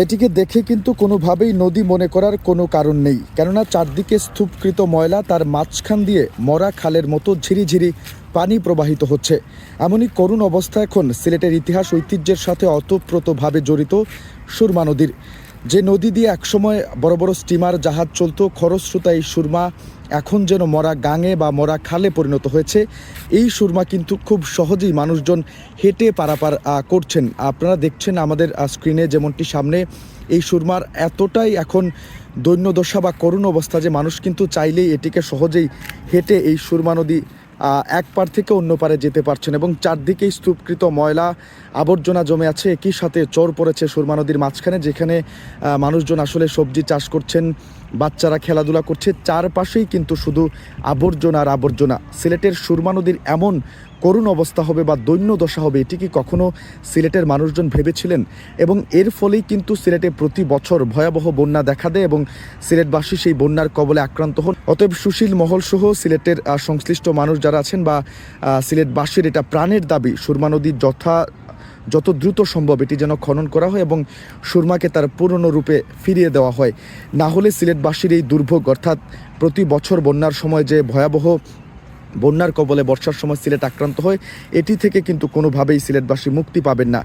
এটিকে দেখে কিন্তু কোনোভাবেই নদী মনে করার কোনো কারণ নেই, কেননা চারদিকে স্তূপকৃত ময়লা, তার মাঝখান দিয়ে মরা খালের মতো ঝিরিঝিরি পানি প্রবাহিত হচ্ছে। এমনই করুণ অবস্থা এখন সিলেটের ইতিহাস ঐতিহ্যের সাথে অতপ্রতভাবে জড়িত সুরমা নদীর। যে নদী দিয়ে একসময় বড় বড় স্টিমার জাহাজ চলতো, খরস্রোতা এই সুরমা এখন যেন মরা গাঙে বা মরা খালে পরিণত হয়েছে। এই সুরমা কিন্তু খুব সহজেই মানুষজন হেঁটে পারাপার করছেন। আপনারা দেখছেন আমাদের স্ক্রিনে যেমনটি সামনে, এই সুরমার এতটাই এখন দৈন্যদশা বা করুণ অবস্থা যে মানুষ কিন্তু চাইলেই এটিকে সহজেই হেঁটে এই সুরমা নদী এক পার থেকে অন্য পারে যেতে পারছেন, এবং চারদিকেই স্তূপকৃত ময়লা আবর্জনা জমে আছে। একই সাথে চর পড়েছে সুরমা নদীর মাঝখানে, যেখানে মানুষজন আসলে সবজি চাষ করছেন, বাচ্চারা খেলাধুলা করছে, চারপাশেই কিন্তু শুধু আবর্জনা আর আবর্জনা। সিলেটের সুরমা নদীর এমন করুণ অবস্থা হবে বা দৈন্য দশা হবে, এটি কি কখনো সিলেটের মানুষজন ভেবেছিলেন? এবং এর ফলেই কিন্তু সিলেটে প্রতি বছর ভয়াবহ বন্যা দেখা দেয় এবং সিলেটবাসী সেই বন্যার কবলে আক্রান্ত হন। অতএব সুশীল মহল সহ সিলেটের সংশ্লিষ্ট মানুষ যারা আছেন বা সিলেটবাসীর এটা প্রাণের দাবি, সুরমা নদীর যত দ্রুত সম্ভব এটি যেন খনন করা হয় এবং সুরমাকে তার পুরনো রূপে ফিরিয়ে দেওয়া হয়। না হলে সিলেটবাসীর এই দুর্ভোগ, অর্থাৎ প্রতি বছর বন্যার সময় যে ভয়াবহ বন্যার কবলে বর্ষার সময় সিলেট আক্রান্ত হয়, এটি থেকে কিন্তু কোনোভাবেই সিলেটবাসী মুক্তি পাবেন না।